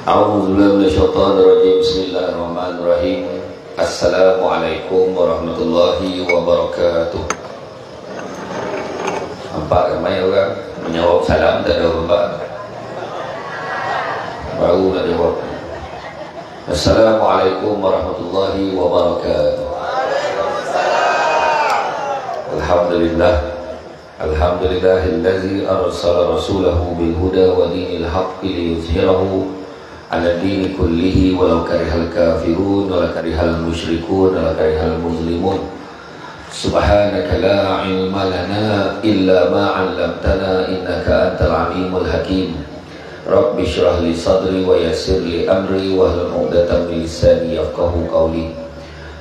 A'udzubillahi minasyaitonirrajim. Bismillahirrahmanirrahim. Assalamualaikum warahmatullahi wabarakatuh. Nampak ramai orang menjawab salam tak ada orang baru nak jawab. Assalamualaikum warahmatullahi wabarakatuh. Alhamdulillah. Alhamdulillahillazi arsala rasulahu bil huda wa dinil haqqi liyuzhirahu ala dini kullihi walau karihal kafirun walau karihal musyrikun walau karihal muslimun. Subhanaka la ilma lana illa ma 'allamtana innaka antal alimul hakim. Rabbi shrah li sadri wa yassir li amri wahlul 'uqdatam min lisani yafqahu qawli.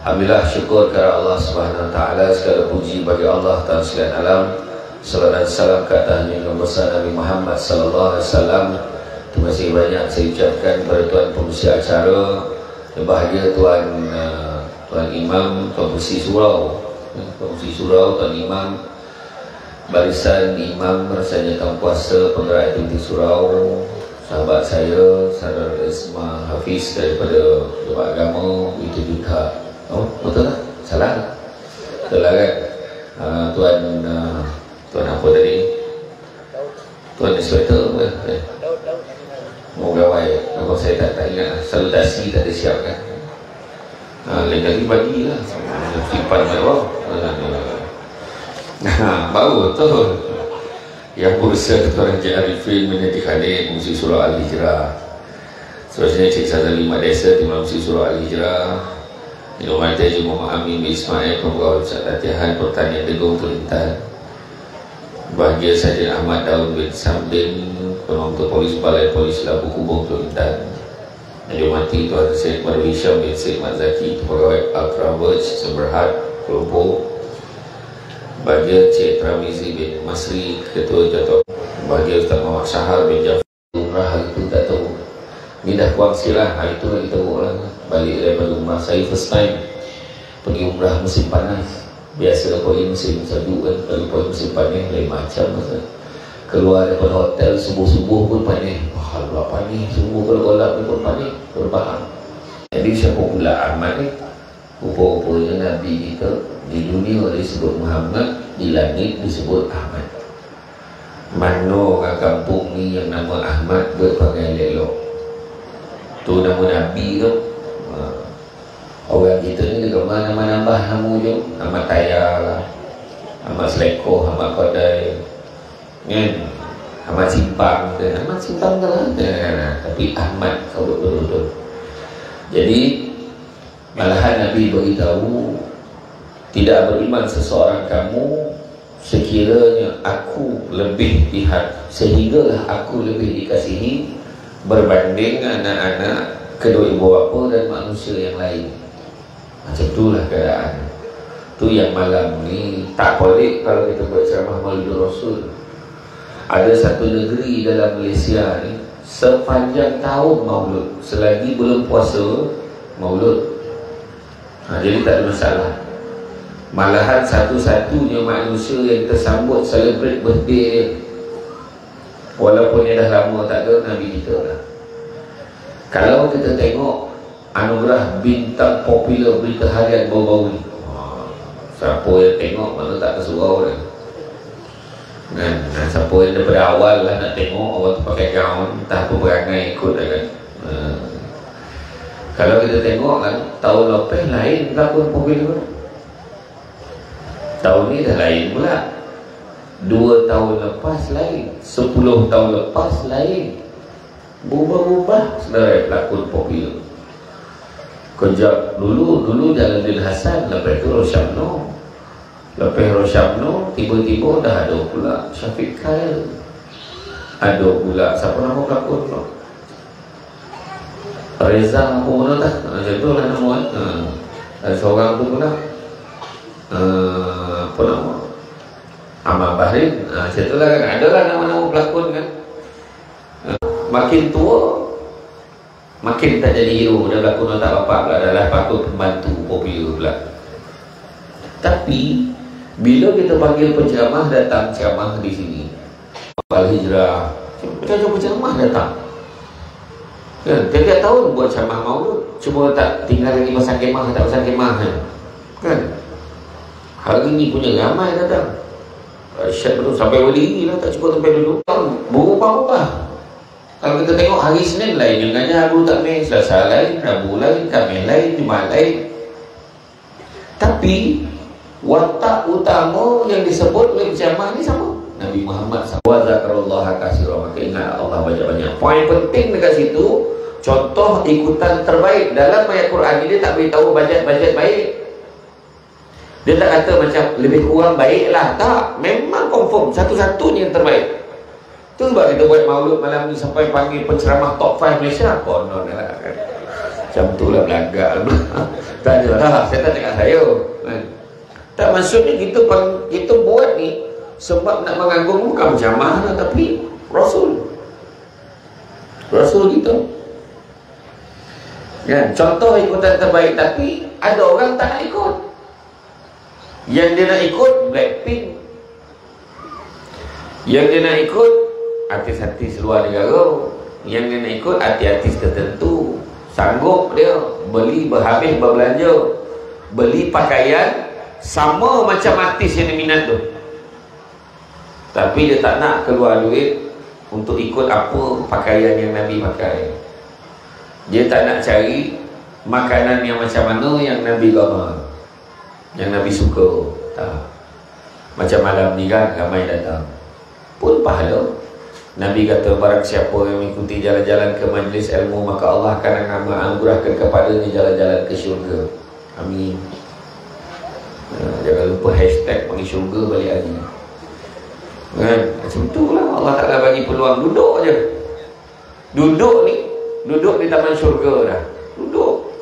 Alhamdulillah, syukur kepada Allah Subhanahu wa taala, segala puji bagi Allah Ta'ala sekalian alam. Salam dan salam ke atas Nabi besar Nabi Muhammad sallallahu alaihi wasallam. Terima kasih banyak saya ucapkan kepada tuan pengurusi acara, yang bahagia tuan Imam, tuan pengurusi surau, tuan Imam, barisan Imam rasanya tahun puasa penggerak aktiviti surau, sahabat saya Saudara Isma Hafiz daripada Dewan Agama, itu juga betul tak? Salah? Betul lah kan? Tuan apa tadi? Tuan inspektor mau gawai apa saya tak ingat. Salutasi tak ada siap kan? Lain kali bagilah simpan bawah. Baru betul. Yang berusaha Tuan Encik Arifin menjadi Khalid Musi Surah Al-Hijrah. Seterusnya Cik Sazali Mat Desa di Musi Surah Al-Hijrah. Inuman Taji Muhammad Amin bin Ismail Pembawa Ustaz Latihan Pertanian Degung Kelintan. Bahagia Sajid Ahmad Daud bin Sambin Penonton Polis Balai Polis Labu Kubung Kelintan. Yang mati Tuan Syed Baru Hisham bin Syed Mat Zaki Pegawai Ultra Verge Semberhad Kelompok. Bahagia Cik Ramizi bin Masri Ketua Jatuh. Bahagia Ustaz Muhammad Syahar bin Jafar. Umrah itu tak tahu. Ni dah kuang silah. Hari itu lagi tahu lah. Balik daripada umrah saya first time pergi umrah musim panas. Biasa pergi musim sejuk kan, pergi musim panas lain macam masa. Keluar daripada hotel subuh-subuh pun panas. Wah, luar panas. Semua gelap-gelap pun panas. Berbahang. Jadi siapa pula Ahmad ni? Rupa-rupanya Nabi kita di dunia disebut Muhammad, di langit disebut Ahmad. Mana orang kampung ni yang nama Ahmad berpanggil elok? Tu nama Nabi tu. Orang kita ni dia kemana nambah nama je. Ahmad Tayar lah, Ahmad Selekoh, Ahmad Kodai kan, Ahmad Simpang tu. Ahmad Simpang tu lah tapi Ahmad kau betul-betul. Jadi malahan Nabi beritahu, tidak beriman seseorang kamu sekiranya aku lebih pihak, sehinggalah aku lebih dikasihi berbanding anak-anak, kedua ibu bapa dan manusia yang lain. Macam itulah keadaan. Tu yang malam ni tak boleh kalau kita buat ceramah Maulid Rasul. Ada satu negeri dalam Malaysia ni sepanjang tahun Maulud, selagi belum puasa Maulud. Jadi tak ada masalah. Malahan satu-satunya manusia yang tersambut celebrate birthday dia, walaupun dia dah lama tak ada, Nabi kita lah. Kalau kita tengok anugerah bintang popular berita harian baru-baru ni, siapa yang tengok mana tak kesurau dah kan? Siapa yang daripada awal lah nak tengok orang tu pakai gaun, entah apa perangai ikut dah kan. Kalau kita tengok kan, tahun lepas lain berlakon popular, tahun ni dah lain pula. 2 tahun lepas lain, 10 tahun lepas lain, berubah-ubah sebenarnya pelakon popular. Kejap dulu Jalaluddin Hasan, lepas tu Rosyamno, lepas Rosyamno tiba-tiba dah ada pula Syafiq Khail, ada pula siapa nama pelakon tu, Reza apa mana tak, macam tu lah nama ada seorang tu pula apa nama, Ahmad Bahrin. Macam tu lah kan, ada lah nama-nama pelakon kan. Makin tua makin tak jadi hero, dah berlakon tak bapak pula, adalah patut pembantu popular pula. Tapi bila kita panggil penceramah datang ceramah di sini Al-Hijrah, macam penceramah datang, Kan? Tiap-tiap tahun buat ceramah maulud, cuma tak tinggal lagi pasang kemah, tak pasang kemah kan? Hari ni punya ramai datang. Syed belum sampai berdiri lah, tak cukup sampai duduk. Berubah-ubah. Kalau kita tengok hari Senin lain, yang ngajar Abu Takmir, Selasa lain, Rabu lain, Khamis lain, Jumaat lain. Tapi watak utama yang disebut oleh ceramah ni sama. Nabi Muhammad SAW. Wa zakarullaha katsiran, maka ingat Allah banyak-banyak. Poin penting dekat situ, contoh ikutan terbaik dalam ayat Quran ni, dia tak beritahu bajet-bajet baik. Dia tak kata macam lebih kurang baiklah, tak. Memang confirm satu-satunya yang terbaik. Tu sebab kita buat maulud malam ni sampai panggil penceramah top 5 Malaysia. Konon lah kan. Macam tu lah belagak. Tak ada lah, saya tak cakap saya. Tak, maksudnya kita buat ni sebab nak mengagung bukan berjamaah lah, tapi Rasul kita ya, contoh ikutan terbaik. Tapi ada orang tak nak ikut. Yang dia nak ikut Blackpink, yang dia nak ikut artis-artis luar negara, yang dia nak ikut artis-artis tertentu. Sanggup dia beli berhabis berbelanja, beli pakaian sama macam artis yang dia minat tu, tapi dia tak nak keluar duit untuk ikut apa pakaian yang Nabi pakai. Dia tak nak cari makanan yang macam mana yang Nabi gambar, yang Nabi suka. Tak. Macam malam ni kan ramai datang, pun pahala. Nabi kata barang siapa yang mengikuti jalan-jalan ke majlis ilmu, maka Allah akan menganugerahkan kepadanya jalan-jalan ke syurga. Amin. Jangan lupa hashtag pergi syurga balik lagi kan? Macam tu lah Allah Ta'ala bagi peluang. Duduk je, duduk di taman syurga dah. Duduk,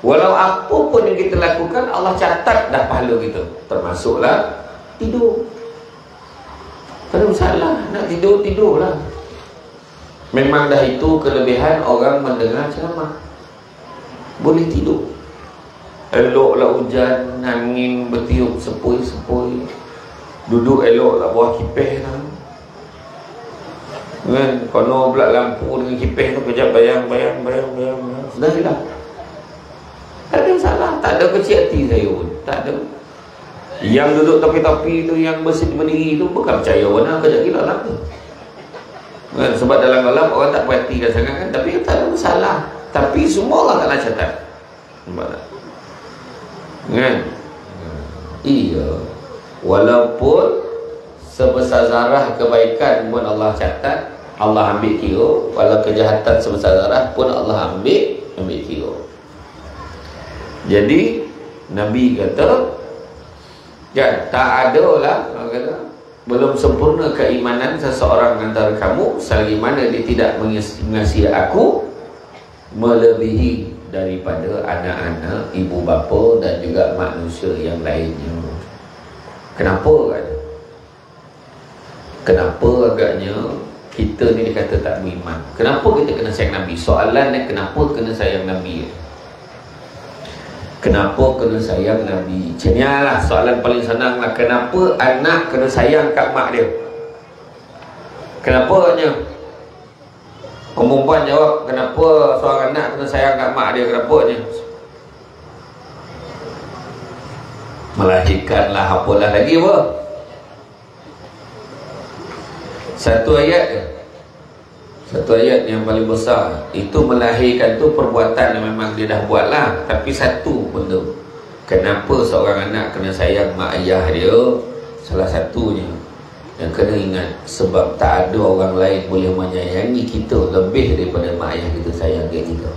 walau apa pun yang kita lakukan Allah catat dah pahala kita. Termasuklah tidur. Tak ada masalah, nak tidur lah. Memang dah itu kelebihan orang mendengar ceramah, boleh tidur. Eloklah hujan, angin bertiup sepoi-sepoi, duduk eloklah bawah kipeh lah kan. Kalau pula lampu dengan kipeh tu kejap bayang. Sudah hilang. Tak ada masalah, tak ada kecil hati saya pun, tak ada. Yang duduk tepi-tepi tu, yang berdiri tu bukan percaya mana kejap gila lah tu kan? Sebab dalam gelap orang tak perhatikan sangat kan. Tapi tak ada masalah. Tapi semua Allah Ta'ala catat. Nampak tak? Kan? Iya. Walaupun sebesar zarah kebaikan pun Allah catat, Allah ambil kira. Walau kejahatan sebesar zarah pun Allah ambil kira. Jadi Nabi kata ya, tak ada lah, kata, belum sempurna keimanan seseorang antara kamu selagi mana dia tidak mengasihi aku melebihi daripada anak-anak, ibu bapa dan juga manusia yang lainnya. Kenapa kan? Kenapa agaknya kita ni dikata tak beriman? Kenapa kita kena sayang Nabi? Soalannya kenapa kena sayang Nabi? Kenapa kena sayang Nabi? Macam ni lah soalan paling senang lah. Kenapa anak kena sayang kat mak dia? Kenapa katanya? Perempuan jawab, kenapa seorang anak kena sayang kat mak dia? Kenapa katanya? Melahirkanlah apalah lagi apa? Satu ayat je. Satu ayat yang paling besar. Itu melahirkan tu perbuatan yang memang dia dah buat lah. Tapi satu benda, kenapa seorang anak kena sayang mak ayah dia? Salah satunya yang kena ingat, sebab tak ada orang lain boleh menyayangi kita lebih daripada mak ayah kita sayang ke kita.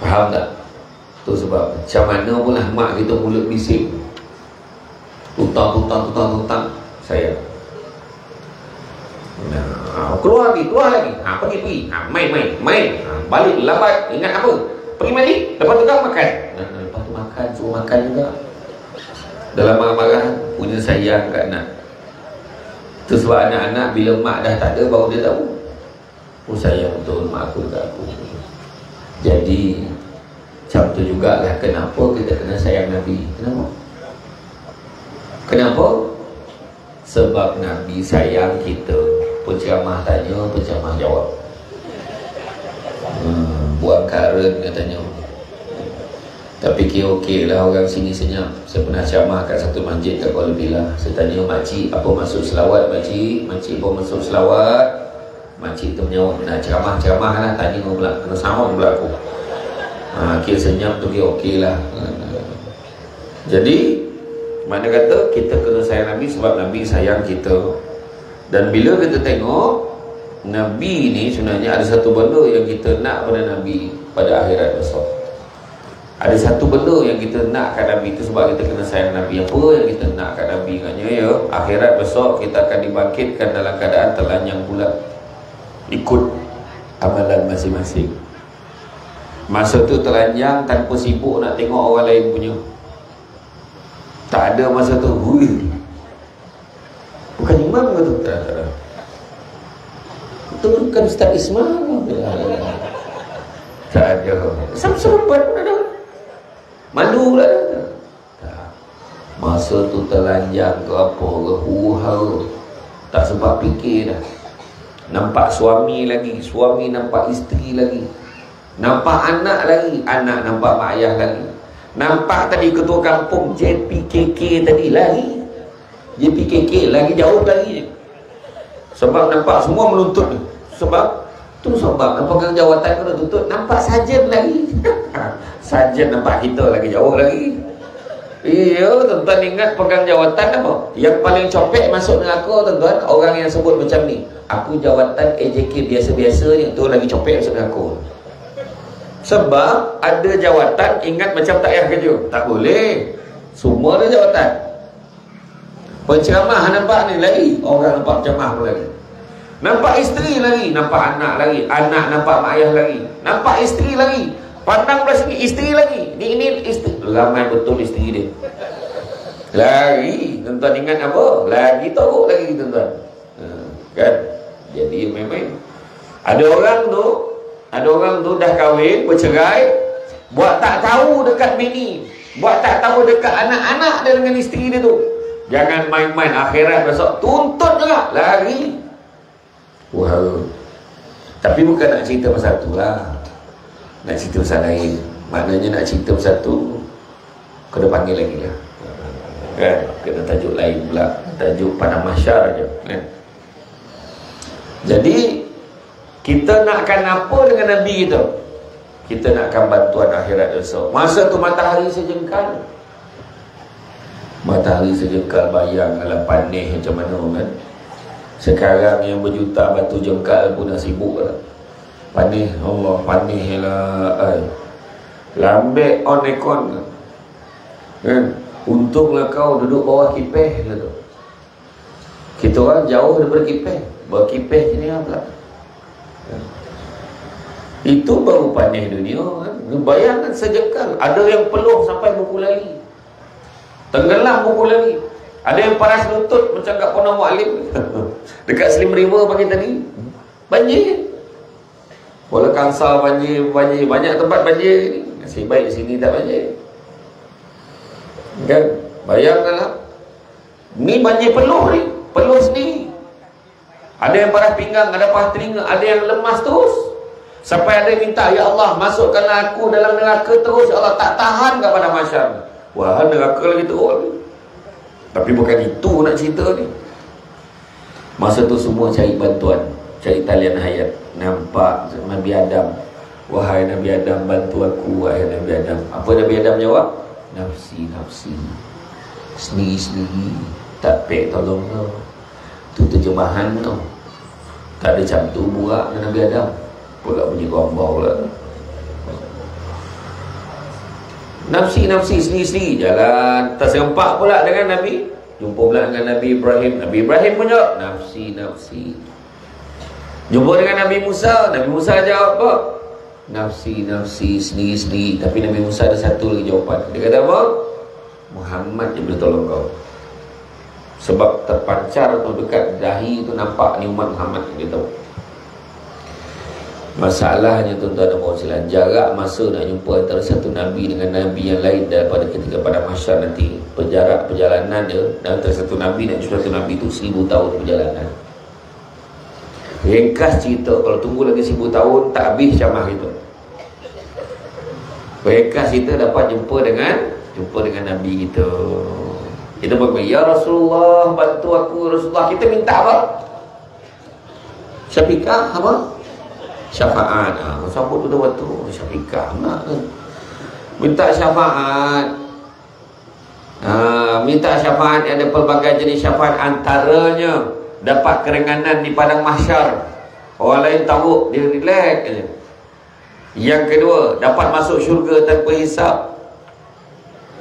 Faham tak? Tu sebab macam mana pun lah mak kita mulut bising, tutang sayang. Keluar lagi, pergi, main, balik lambat, ingat apa? Pergi mandi, lepas tu kan makan. Lepas tu makan, suruh makan juga. Dalam marah-marah punya sayang kat anak. Itu sebab anak-anak bila mak dah tak ada baru dia tahu, oh sayang betul mak aku dekat aku. Jadi macam tu jugalah kenapa kita kena sayang Nabi. Kenapa? Sebab Nabi sayang kita. Penceramah tanya, penceramah jawab. buang karen katanya. Tapi okey lah, orang sini senyap. Saya pernah ceramah kat satu masjid kat Kuala Pilah. Saya tanya makcik apa maksud selawat makcik? Makcik apa maksud selawat? Makcik tu menjawab, nak ceramah lah. Tanya pula, kena sama pula aku. Akhir senyap tu okey lah. Jadi mana kata kita kena sayang Nabi sebab Nabi sayang kita. Dan bila kita tengok Nabi ni sebenarnya ada satu benda yang kita nak pada Nabi pada akhirat besok. Ada satu benda yang kita nak kat Nabi itu sebab kita kena sayang Nabi. Apa yang kita nak kat Nabi katanya ya, akhirat besok kita akan dibangkitkan dalam keadaan telanjang bulat, ikut amalan masing-masing. Masa tu telanjang tanpa sibuk nak tengok orang lain punya. Tak ada masa tu. Bukan imam ke tu? Tak ada. Itu bukan Ustaz Ismail. Tak ada. Serempat pun ada. Malu lah. Masa tu telanjang ke apa ke, tak sebab fikir dah. Nampak suami lagi, suami nampak isteri lagi, nampak anak lagi, anak nampak mak ayah lagi, nampak tadi ketua kampung JPKK tadi lagi, JPKK lagi jauh lagi. Sebab nampak semua menuntut. Sebab tu sebab pegang jawatan kena tuntut. Nampak sarjan lagi. Sarjan nampak kita lagi jauh lagi. Iya, tuan-tuan ingat pegang jawatan apa? Yang paling copek masuk neraka tuan-tuan, orang yang sebut macam ni. Aku jawatan AJK biasa-biasa ni, tu lagi copek masuk neraka. Sebab ada jawatan ingat macam tak payah kerja. Tak boleh. Semua ada jawatan. Penceramah nampak ni lagi, orang nampak ceramah pun lagi. Nampak isteri lagi, nampak anak lagi, anak nampak mak ayah lagi, nampak isteri lagi, pandang belah sini isteri lagi. Ini isteri, ramai betul isteri dia. Lagi, tuan-tuan ingat apa? Lagi teruk lagi tuan-tuan. Kan? Jadi memang ada orang tu dah kahwin, bercerai, buat tak tahu dekat bini, buat tak tahu dekat anak-anak dia dengan isteri dia tu. Jangan main-main, akhirat besok tuntut juga lari. Wow. Tapi bukan nak cerita pasal tu lah, nak cerita pasal lain. Maknanya nak cerita pasal tu kena panggil lagi lah, kan? Kena tajuk lain pula, tajuk Padang Mahsyar je, kan? Jadi kita nakkan apa dengan Nabi kita? Kita nakkan bantuan akhirat besok. Masa tu matahari sejengkal, matahari sejengkal, bayang dalam panih macam mana, kan? Sekarang yang berjuta batu jengkal pun dah sibuk lah. Panih, Allah, panih lah. Lambek on aircon kan? Untunglah kau duduk bawah kipeh lah tu. Kita orang jauh daripada kipeh, bawah kipeh sini pula. Itu baru panih dunia, kan? Bayangkan sejengkal. Ada yang peluh sampai buku lali, tenggelam buku lali. Ada yang paras lutut macam kat Pondok Mualim dekat Slim River pagi tadi. Banjir. Bola Kangsar banjir, banyak tempat banjir. Nasib baik di sini tak banjir. Kan? Bayangkanlah. Ni banjir peluh ni, peluh sendiri. Ada yang paras pinggang, ada paras telinga, ada yang lemas terus. Sampai ada yang minta, ya Allah, masukkanlah aku dalam neraka terus, ya Allah, tak tahan kepada masyarakat. Wah, neraka lagi teruk lagi. Tapi bukan itu nak cerita ni. Masa tu semua cari bantuan, cari talian hayat. Nampak Nabi Adam, wahai Nabi Adam, bantu aku, wahai Nabi Adam. Apa Nabi Adam jawab? Nafsi, nafsi, sendiri-sendiri, tak pek tolong kau. Itu terjemahan tu. Tak ada macam tu burak dengan Nabi Adam. Pula bunyi gombau lah. Nafsi, nafsi, sendiri-sendiri. Jalan terserempak pula dengan Nabi. Jumpa pula dengan Nabi Ibrahim. Nabi Ibrahim pun jawab nafsi, nafsi. Jumpa dengan Nabi Musa. Nabi Musa jawab apa? Nafsi, nafsi, sendiri-sendiri. Tapi Nabi Musa ada satu lagi jawapan. Dia kata apa? Muhammad je boleh tolong kau. Sebab terpancar tu dekat dahi tu nampak ni umat Muhammad. Dia tahu. Masalahnya tuan-tuan dan puan-puan, jarak masa nak jumpa antara satu Nabi dengan Nabi yang lain daripada ketika pada mahsyar nanti, jarak perjalanan dia dan antara satu Nabi dan satu Nabi itu 1000 tahun perjalanan. Ringkas cerita, kalau tunggu lagi 1000 tahun tak habis camah kita. Ringkas kita dapat jumpa dengan Nabi kita. Kita berkata, ya Rasulullah, bantu aku Rasulullah. Kita minta apa? Syafiqah apa? Syafaat. Siapa tu dah waktu Syafiqah nak kan? Minta syafaat. Minta syafaat. Ada pelbagai jenis syafaat. Antaranya dapat keringanan di padang mahsyar. Orang lain tahu, dia relax je. Yang kedua, dapat masuk syurga tanpa hisap.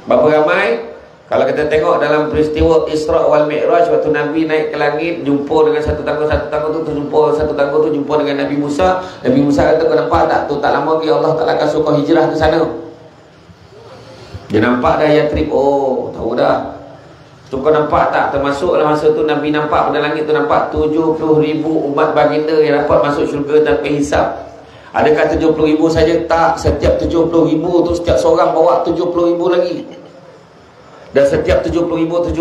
Berapa ramai? Kalau kita tengok dalam peristiwa Isra wal Mi'raj, waktu Nabi naik ke langit, jumpa dengan satu tangga tu jumpa dengan Nabi Musa. Nabi Musa kata, kau nampak tak? Tu tak lama lagi Allah Ta'ala akan suruh kau hijrah ke sana. Dia nampak dah Yatrib. Oh, tahu dah. Tu kau nampak tak? Termasuklah masa tu Nabi nampak pada langit tu, nampak 70,000 umat baginda yang dapat masuk syurga tanpa hisap. Adakah 70,000 saja? Tak. Setiap 70,000 tu, setiap seorang bawa 70,000 lagi. Dan setiap 70,000 tu,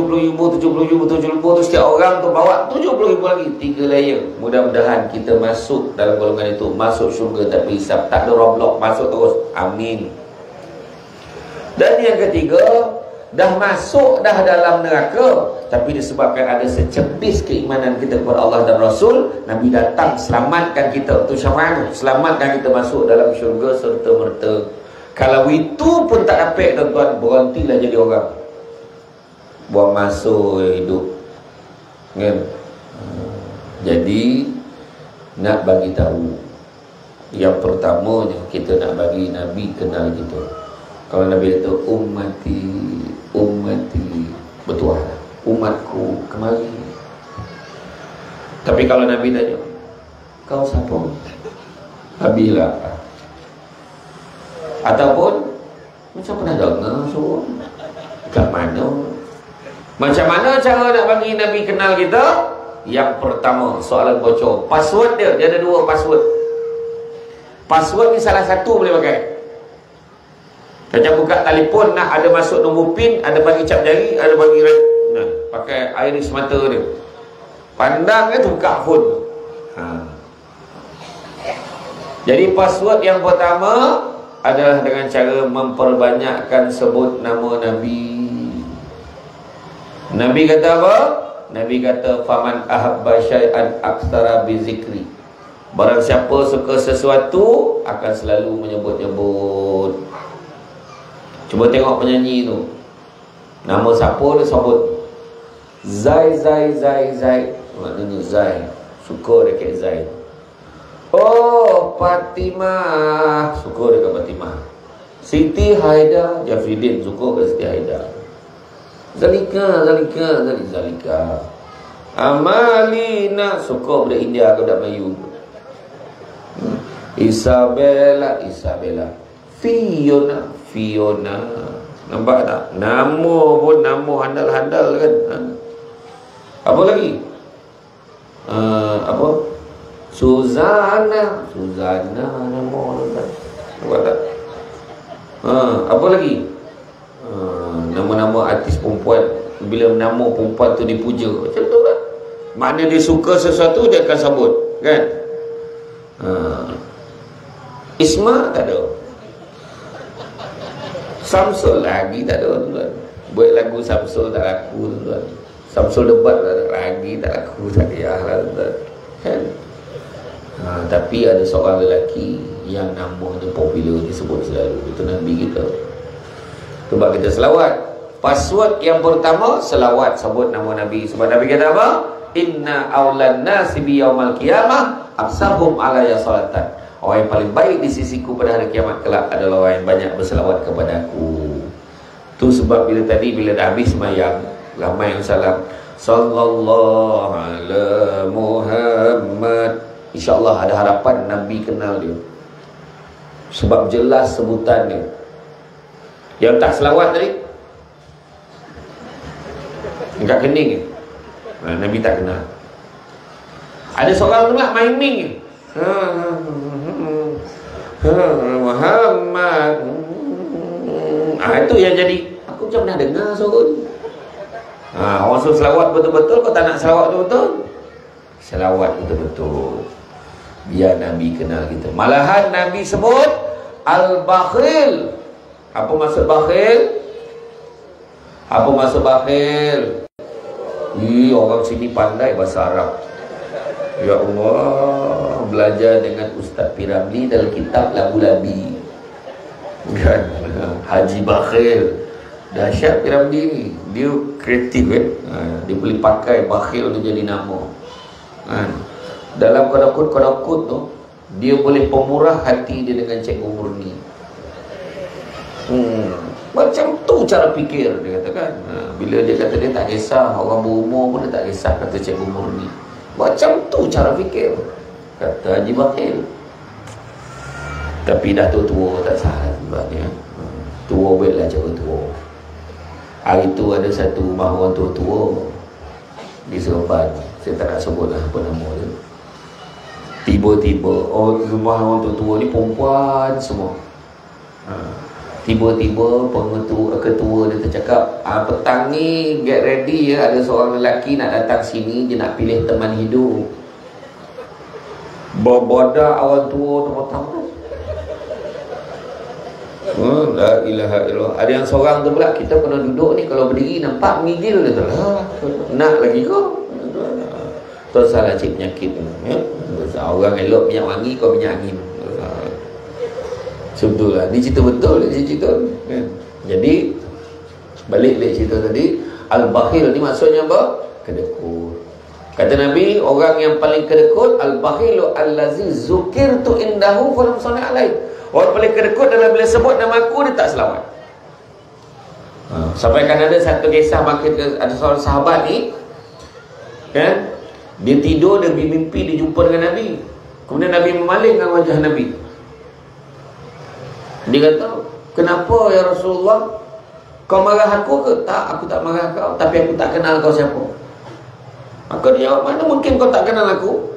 setiap orang tu bawa 70,000 lagi. 3 layer. Mudah-mudahan kita masuk dalam golongan itu, masuk syurga tanpa hisap. Tak ada roblok, masuk terus. Amin. Dan yang ketiga, dah masuk dah dalam neraka, tapi disebabkan ada secepis keimanan kita kepada Allah dan Rasul, Nabi datang selamatkan kita. Itu syafaat, selamatkan kita masuk dalam syurga serta-merta. Kalau itu pun tak dapat, tuan-tuan, berhentilah jadi orang, buang masuk hidup kan? Jadi nak bagi tahu, yang pertamanya kita nak bagi Nabi kenal kita. Kalau Nabi kata ummati, betul lah, umatku kemari. Tapi kalau Nabi tanya, kau siapa? Habislah. Ataupun macam mana dengar suruh? Kat mana? Macam mana cara nak bagi Nabi kenal kita? Yang pertama, soalan bocor. Password dia ada 2 password. Password ni salah satu boleh pakai. Macam buka telefon, nak ada masuk nombor PIN, ada bagi cap jari, ada bagi pakai iris mata dia. Pandang tu buka phone. Jadi password yang pertama adalah dengan cara memperbanyakkan sebut nama Nabi. Nabi kata apa? Nabi kata, faman ahabba syai'an aktsara bi zikri. Barang siapa suka sesuatu akan selalu menyebut-nyebut. Cuba tengok penyanyi tu, nama siapa dia sebut. Zai. Maknanya Zai, suka dekat Zai. Oh, Fatimah, suka dekat Fatimah. Siti Haida, Jafridin, suka dekat Siti Haida. Zalika. Amalina, suka pada India ke pada Melayu. Isabella. Fiona. Nampak tak? Nama pun nama handal-handal kan. Apa lagi? Apa? Suzana nama kan. Nampak tak? Apa lagi? Nama-nama artis perempuan. Bila nama perempuan tu dipuja, macam tu kan. Mana dia suka sesuatu, dia akan sebut kan. Isma tak ada. Samsul lagi tak ada, tuan. Buat lagu Samsul tak laku, tuan. Samsul debat lagi tak laku, tak payah lah, tuan. Kan? Tapi ada seorang lelaki yang namanya popular, disebut selalu. Itu Nabi kita. Cuba kita selawat. Password yang pertama, selawat, sebut nama Nabi. Sebab Nabi kata apa? Inna awlan nasi bi yaumal qiyamah aksarhum alaya salatan. Orang yang paling baik di sisiku pada hari kiamat kelak adalah orang yang banyak berselawat kepada aku. Tu sebab bila dah habis semayang, ramai yang salam sallallahu ala Muhammad. InsyaAllah ada harapan Nabi kenal dia, sebab jelas sebutan dia. Yang tak selawat tadi enggak kening. Nabi tak kenal. Ada seorang pula main-main Muhammad. Itu yang jadi, aku macam pernah dengar suara ni. Orang suruh selawat betul-betul, kau tak nak selawat betul-betul, selawat betul-betul, biar Nabi kenal kita. Malahan Nabi sebut al-bakhil Apa maksud bakhil? Apa maksud bakhil? Orang sini pandai bahasa Arab. Ya Allah, belajar dengan Ustaz Piramli dalam kitab Labu-Labi kan? Haji Bakhil. Dahsyat Piramli ni. Dia kreatif kan? Dia boleh pakai bakhil untuk jadi nama kan? Dalam kodokut tu, dia boleh pemurah hati dia dengan Cikgu Murni. Macam tu cara fikir dia katakan. Bila dia kata dia tak kisah orang berumur pun dia tak kisah, kata Cikgu Murni. Macam tu cara fikir, kata Haji Bakhil. Tapi dah tua-tua tak salah sebabnya. Tua baiklah cara tua. Hari tu ada satu rumah orang tua-tua di Seremban. Saya tak nak sebut lah apa nama dia. Tiba-tiba rumah orang tua-tua ni perempuan semua. Tiba-tiba ketua dia tercakap, petang ni get ready ya, ada seorang lelaki nak datang sini, dia nak pilih teman hidup. Berbodak orang tua terpotong. La ilaha illallah. Ada yang seorang tu pula, kita kena duduk ni, kalau berdiri nampak migil dia tu lah. Nak lagi kau? Tu salah cik penyakit ya? Orang elok minyak wangi, kau minyak angin. Sebetulnya ni cerita betul ni cerita kan? Jadi balik cerita tadi, al-bakhil ni maksudnya apa? Kedekut. Kata Nabi, orang yang paling kedekut, al-bakhilu allazi zukirtu indahu falam salli alaihi. Orang paling kedekut dalam bila sebut nama aku, dia tak selawat. Sampai kan ada satu kisah, ada seorang sahabat ni kan, dia tidur, dia mimpi dia jumpa dengan Nabi. Kemudian Nabi memalingkan wajah Nabi. Dia kata, kenapa ya Rasulullah, kau marah aku ke? Tak, aku tak marah kau, tapi aku tak kenal kau siapa. Maka dia jawab, mana mungkin kau tak kenal aku?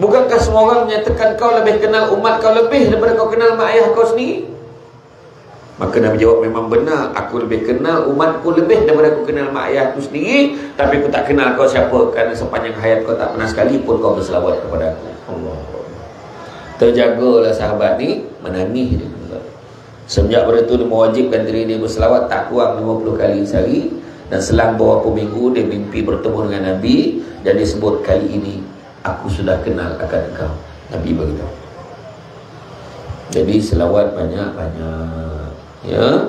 Bukankah semua orang menyatakan kau lebih kenal umat kau lebih daripada kau kenal mak ayah kau sendiri? Maka Nabi jawab, memang benar, aku lebih kenal umatku lebih daripada aku kenal mak ayah aku sendiri, tapi aku tak kenal kau siapa, kerana sepanjang hayat kau tak pernah sekali pun kau berselawat kepada aku. Allah. Terjagalah sahabat ni, menangis dia. Sejak pada tu dia mewajibkan diri dia berselawat tak kurang 50 kali sehari. Dan selang beberapa minggu dia mimpi bertemu dengan Nabi, dan dia sebut, kali ini aku sudah kenal akan engkau. Nabi beritahu. Jadi selawat banyak-banyak ya.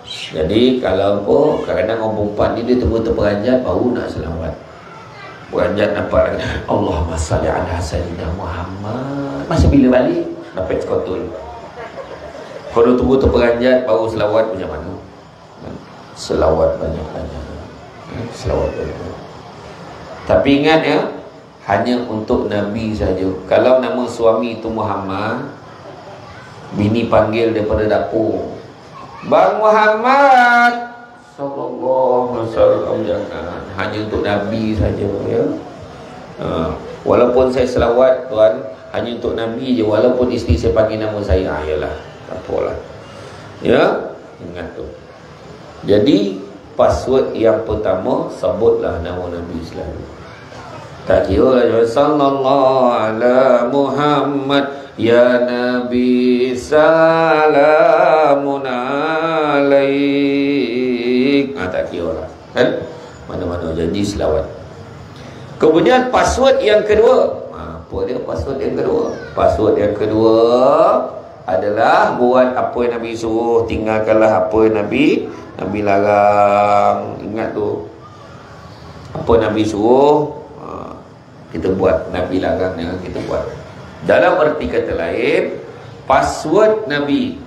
Jadi kalau apa, kadang-kadang orang perempuan ni dia tunggu terperanjat baru nak selawat. Beranjat nampak lagi, Allahumma salli ala sayyidina Muhammad. Masa bila balik dapat sekotul. Kalau tunggu terperanjat baru selawat, macam mana? Selawat banyak-banyak. Selawat banyak-banyak. Tapi ingat ya, hanya untuk Nabi saja. Kalau nama suami itu Muhammad, bini panggil daripada dapur, Bang Muhammad sallallahu alaihi wasallam, jangan. Hanya untuk Nabi saja ya. Walaupun saya selawat tuan, hanya untuk Nabi je. Walaupun isteri saya panggil nama saya, ayalah, tak apalah ya. Ingat tu. Jadi password yang pertama, sebutlah nama Nabi selalu. Tak kira lah, sallallahu ala Muhammad ya Nabi salamun alaik. Tak kira lah kan, mana-mana janji selawat. Kemudian password yang kedua, apa dia password yang kedua? Password yang kedua adalah buat apa yang Nabi suruh, tinggalkanlah apa yang Nabi larang. Ingat tu, apa Nabi suruh kita buat, Nabi larang yang kita buat. Dalam arti kata lain, password Nabi,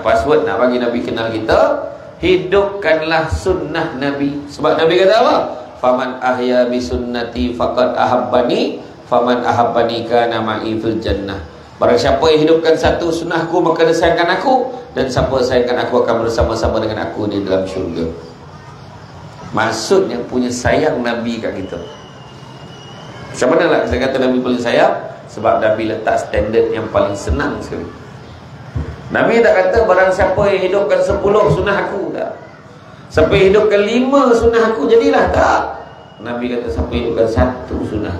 password nak bagi Nabi kenal kita, hidupkanlah sunnah Nabi. Sebab Nabi kata apa? Faman ahya bi sunnati faqad ahabbani, faman ahabbani kana ma'i fil jannah. Barang siapa yang hidupkan satu sunnahku, maka dia sayangkan aku, dan siapa sayangkan aku akan bersama-sama dengan aku di dalam syurga. Maksudnya punya sayang Nabi kat kita. Macam mana lah saya kata Nabi paling sayang? Sebab Nabi letak standard yang paling senang sekali. Nabi tak kata barang siapa yang hidupkan 10 sunnah aku, tak. Siapa yang hidupkan 5 sunnah aku, jadilah, tak. Nabi kata siapa yang hidupkan 1 sunnah.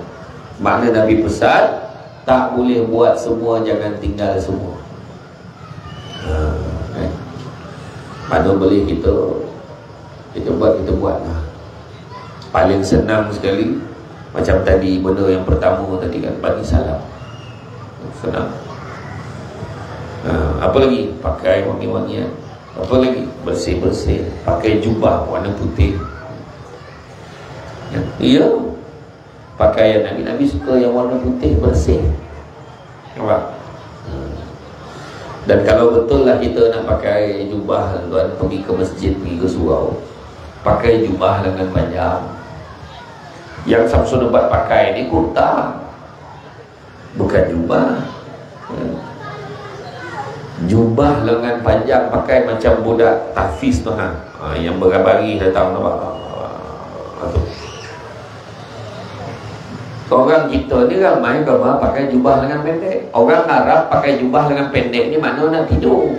Makna Nabi pesan, tak boleh buat semua, jangan tinggal semua. Mana boleh kita buat lah. Paling senang sekali macam tadi, benda yang pertama tadi kan, bagi salam, senang. Apa lagi? Pakai wangi-wangian. Apa lagi? Bersih-bersih, pakai jubah warna putih. Ya, pakaian Nabi suka yang warna putih, bersih. Nampak? Dan kalau betul lah kita nak pakai jubah, tuan pergi ke masjid, pergi ke surau, pakai jubah lengan panjang. Yang Samsul Ubat pakai ni kurta, bukan jubah. Jubah lengan panjang pakai macam budak tahfiz tu yang berabari datang nampak. Orang kita ni ramai gambar pakai jubah lengan pendek. Orang Arab pakai jubah lengan pendek ni mana nak tidur.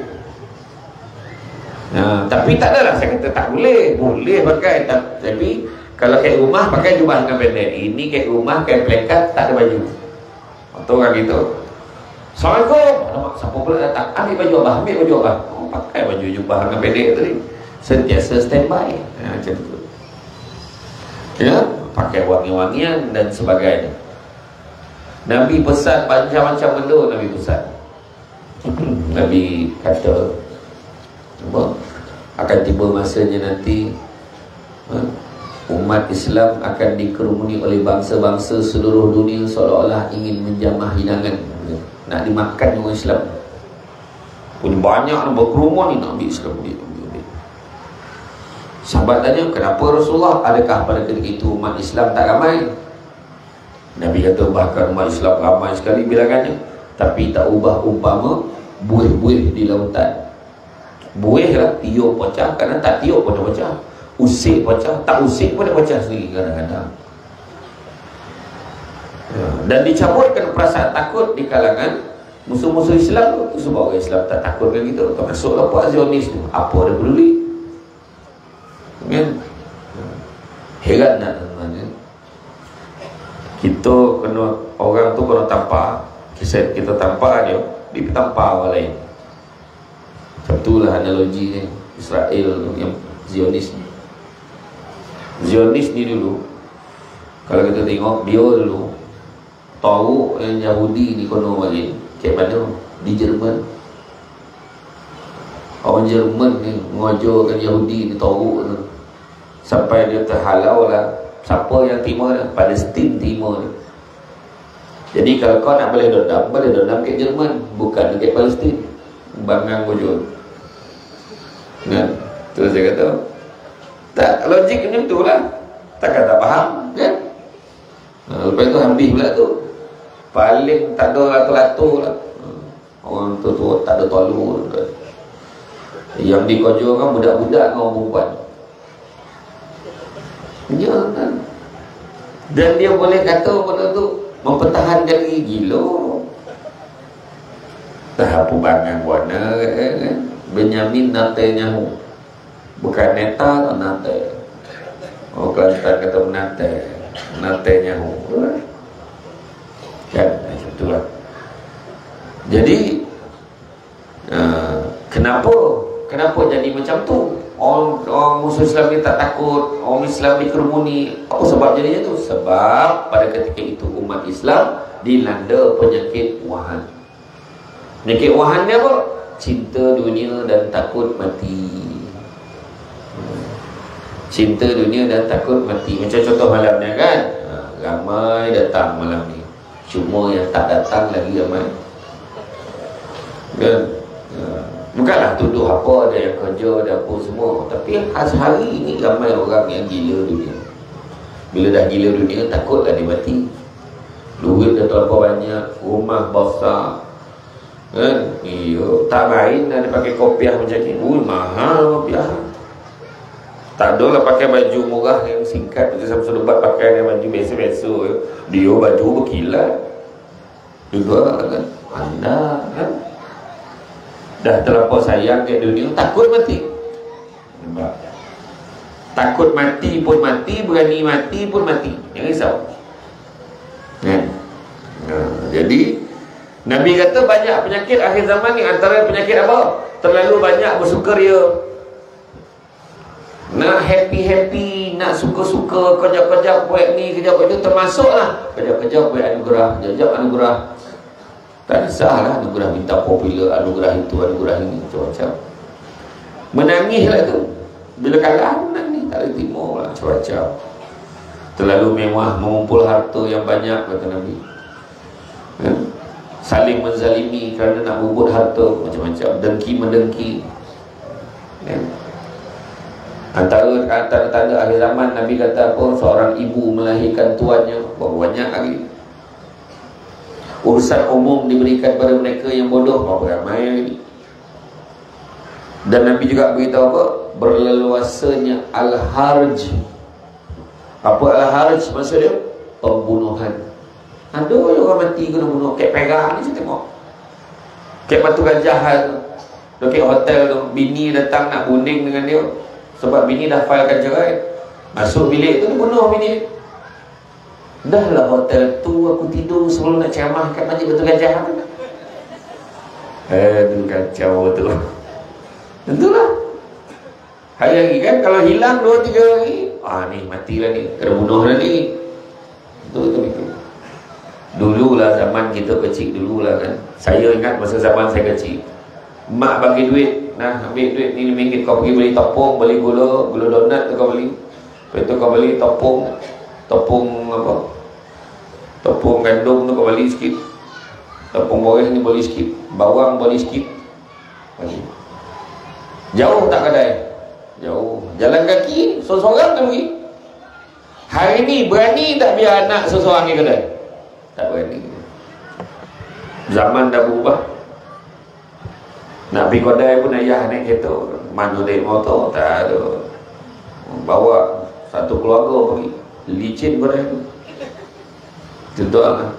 Tapi tak adalah saya kata tak boleh. Boleh pakai, tapi kalau kat rumah pakai jubah lengan pendek. Ini kat rumah kat pelekat tak ada baju. Atau orang gitu. Assalamualaikum. Alamak, siapa pula datang? Ambil baju abah, ambil baju abah. Pakai baju jubah lengan pendek tadi. Sentiasa standby. Macam tu. Ya, pakai wangi-wangian dan sebagainya. Nabi pesan macam-macam benda. Nabi pesan. Nabi kata akan tiba masanya nanti umat Islam akan dikerumuni oleh bangsa-bangsa seluruh dunia seolah-olah ingin menjamah hidangan, nak dimakan orang Islam. Punya banyak nak berkerumun ni nak ambil Islam dia. Sahabat tanya, kenapa Rasulullah? Adakah pada ketika itu umat Islam tak ramai? Nabi kata bahkan umat Islam ramai sekali bilangannya, tapi tak ubah umpama buih-buih di lautan. Buih lah, tiup pecah, kadang tak tiup pun dah pecah, usik pecah, tak usik pun dah pecah sendiri kadang-kadang. Dan dicampurkan perasaan takut di kalangan musuh-musuh Islam tu, sebab orang Islam tak takutkan kita. Termasuklah puak Zionis tu, apa dia peduli kan? Heran nak teman-teman. Kita kena, orang tu kena tampar. Kita tampar dia, dia tampar orang lain. Macam itulah analogi ni Israel yang Zionis ni. Zionis ni dulu, kalau kita tengok dia dulu tahu yang Yahudi ni kono bagi kat mana? Di Jerman. Orang Jerman ni mengajarkan Yahudi ni tahu tu, sampai dia terhalau lah. Siapa yang timur dah? Palestin timur ni. Jadi kalau kau nak boleh dendam kat Jerman, bukan dekat Palestin. Bangang bojol kan? Terus saya kata tak, logik macam tu lah. Takkan tak faham kan? Lepas tu habis pula tu, paling tak ada lato-lato lah. Orang tu tak ada tolong. Yang dikojokan budak-budak dengan orang perempuan. Ya kan? Dan dia boleh kata benda tu mempertahankan diri. Gila. Tak apa bangang warna kan? Benyamin Netanyahu, bukan Neta atau Nate. Oh, Kelantan kata Netanyahu kan? Macam tu lah. Jadi Kenapa jadi macam tu? Orang musuh Islam ni tak takut, orang Islam dikerumuni. Apa sebab jadinya tu? Sebab pada ketika itu umat Islam dilanda penyakit wahan. Penyakit wahan ni apa? Cinta dunia dan takut mati. Cinta dunia dan takut mati. Macam contoh malam ni kan, ramai datang malam ni, cuma yang tak datang lagi ramai kan? Bukanlah tuduh apa, ada yang kerja, ada apa semua, tapi hari ini ramai orang yang gila dunia. Bila dah gila dunia, takutlah dia mati. Duit dah terlalu banyak, rumah besar kan? Iyo, tak main dah dia pakai kopiah macam ni. Mahal kopiah. Tak ada lah pakai baju murah yang singkat. Macam Samsul Ubat pakai baju biasa-biasa. Dia baju berkilat juga kan? Anda kan dah terlampau sayang ke dunia, takut mati. Nampak? Takut mati pun mati, berani mati pun mati. Jangan risau kan? Jadi Nabi kata banyak penyakit akhir zaman ni. Antara penyakit apa? Terlalu banyak bersukaria. Nak happy-happy, nak suka-suka, kejap-kejap buat ni, kejap-kejap itu termasuklah. Kejap-kejap buat anugerah, kejap-kejap anugerah. Tak salah anugerah minta popular, anugerah itu, anugerah ini, macam-macam. Menangislah tu. Bila kalah menangis, tak boleh timur lah, macam-macam. Terlalu mewah, mengumpul harta yang banyak, kata Nabi. Saling menzalimi kerana nak berebut harta, macam-macam. Dengki-mendengki. Antara tanda-tanda akhir zaman, Nabi kata apa? Seorang ibu melahirkan tuannya. Berapa banyak lagi. Urusan umum diberikan kepada mereka yang bodoh. Berapa ramai lagi. Dan Nabi juga beritahu apa? Berleluasanya al-harj. Apa al-harj maksudnya? Pembunuhan. Ada orang mati kena bunuh. Kek pegang ni saya tengok. Kek batu gajah tu. Kek hotel tu, bini datang nak bunding dengan dia. Sebab bini dah filekan cerai. Masuk bilik tu, dia bunuh bini. Dah lah hotel tu aku tidur sebelum nak ceramah kat masjid batu gajah tu. Aduh kacau tu. Tentulah. Hari-hari kan kalau hilang 2-3 hari, ni matilah ni, kena bunuh lah ni. Itu. Dululah zaman kita kecil dululah kan. Saya ingat masa zaman saya kecil, mak bagi duit, nah ambil duit ni RM5, kau pergi beli topung, beli gula donat tu kau beli. Lepas tu kau beli topung apa? Topung gandum tu kau beli sikit. Topung boreh ni beli sikit. Bawang beli sikit. Bagi. Jauh tak kedai? Jauh. Jalan kaki, seorang-seorang tak pergi. Hari ni berani tak biar anak seorang pergi kedai? Tak berani. Zaman dah berubah. Nak pergi kedai pun ayah naik kereta. Mana naik motor? Tak ada. Bawa satu keluarga pergi. Licin kedai tu. Contohlah.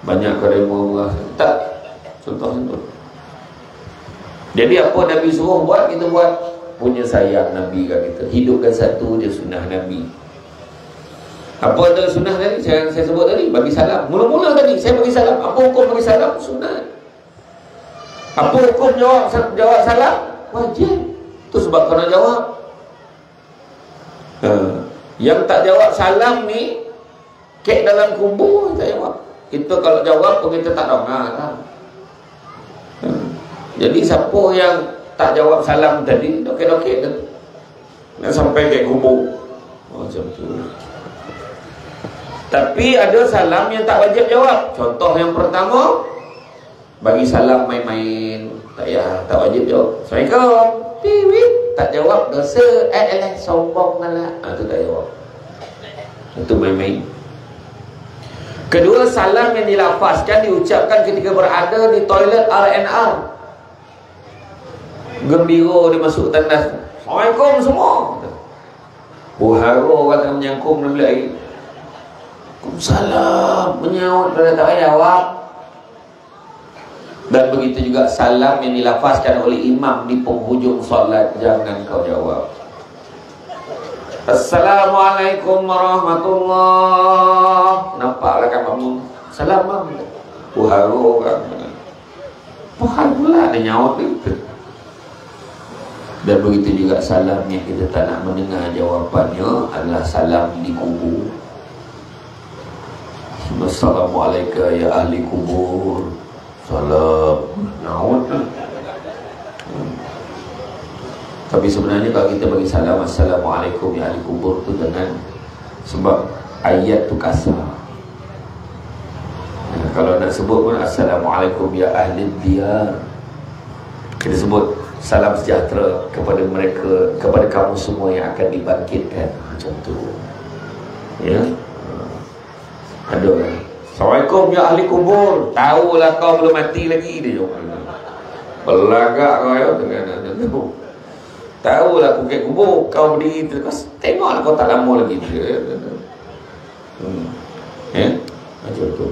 Banyak kedai murah. Tak. Contoh-contoh. Jadi apa Nabi suruh buat, kita buat. Punya sayang Nabi kat kita. Hidupkan satu je sunnah Nabi. Apa ada sunnah tadi? Saya sebut tadi, bagi salam. Mula-mula tadi saya bagi salam. Apa hukum bagi salam? Sunnah. Apa hukum jawab salam? Wajib. Itu sebab kena jawab. Yang tak jawab salam ni, kek dalam kubur tak jawab. Kita kalau jawab pun kita tak dengar lah. Jadi siapa yang tak jawab salam tadi, dokek-dokek tu nak sampai kek kubur. Macam tu. Tapi ada salam yang tak wajib jawab. Contoh yang pertama, bagi salam main-main, tak wajib jawab. Assalamualaikum. Piwit, tak jawab dosa. Sombong lah. Itu tak jawab. Itu main-main. Kedua, salam yang dilafazkan, diucapkan ketika berada di toilet R&R. Gembira dia masuk tandas. Assalamualaikum semua. Buhara kata menyangkung dalam bilik air. Salam menyaut pada tak payah jawab. Dan begitu juga salam yang dilafazkan oleh imam di penghujung solat, jangan kau jawab. Assalamualaikum warahmatullahi. Nampaklah kan makmum. Salam bang. Buharo kan. Buhar pula dia nyaut itu. Dan begitu juga salam yang kita tak nak mendengar jawapannya adalah salam di kubur. Assalamualaikum ya ahli kubur. Salam. Nyaut. Tapi sebenarnya kalau kita bagi salam Assalamualaikum ya ahli kubur tu dengan sebab ayat tu kasar. Kalau nak sebut pun Assalamualaikum ya ahli diyar. Kita sebut salam sejahtera kepada mereka, kepada kamu semua yang akan dibangkitkan. Macam tu. Ya. Ada. Assalamualaikum ya ahli kubur. Tahulah kau belum mati lagi dia jawab. Belagak kau ya dengan tu. Tahulah aku kat kubur, kau berdiri terus. Tengoklah kau tak lama lagi. Ya. Macam tu.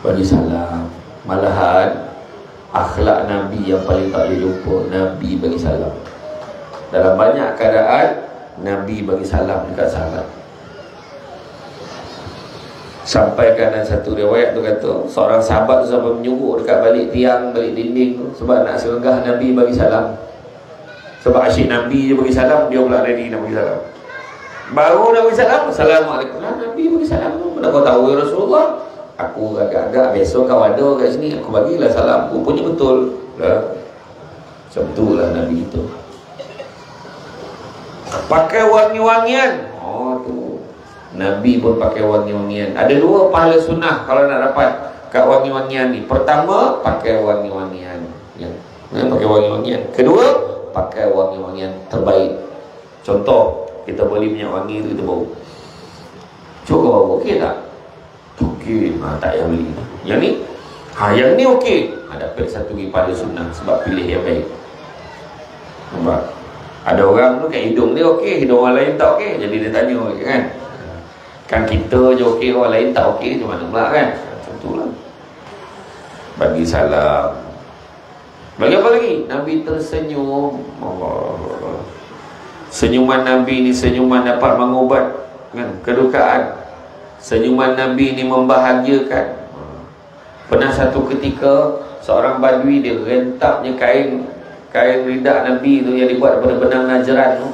Bagi salam. Malahan akhlak Nabi yang paling tak boleh lupa, Nabi bagi salam. Dalam banyak keadaan Nabi bagi salam dekat sahabat. Sampai dalam satu riwayat tu kata seorang sahabat tu sampai menyuruh dekat balik tiang, balik dinding tu, sebab nak singgah Nabi bagi salam. Sebab asyik Nabi je bagi salam, dia pula ready nak bagi salam. Baru nak bagi salam, Assalamualaikum. Nabi bagi salam tu. Mana kau tahu ya Rasulullah? Aku agak-agak besok kau ada kat sini, aku bagilah salam. Rupanya betul lah. Betul lah Nabi itu. Pakai wangi-wangian. Oh tu, Nabi pun pakai wangi-wangian. Ada dua pahala sunnah kalau nak dapat kat wangi-wangian ni. Pertama, pakai wangi-wangian ya. Pakai wangi-wangian. Kedua, pakai wangi-wangian terbaik. Contoh, kita beli minyak wangi tu kita bau. Cuba bau, okey tak? Okey, tak payah beli. Yang ni, yang ni okey. Dapat satu lagi pada sunnah sebab pilih yang baik. Nampak? Ada orang tu kat hidung dia okey, hidung orang lain tak okey. Jadi dia tanya kan? Kan kita je okey, orang lain tak okey, macam mana pula kan? Macam tu lah. Bagi salam. Bagi apa lagi? Nabi tersenyum. Allah. Senyuman Nabi ni senyuman dapat mengubat kan kedukaan. Senyuman Nabi ni membahagiakan. Pernah satu ketika seorang badui dia rentapnya kain ridak Nabi tu yang dibuat daripada benang Najran tu.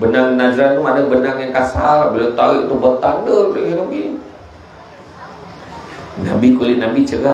Benang Najran tu ada benang yang kasar, bila tarik tu bertanda oleh Nabi. Kulit Nabi cerah.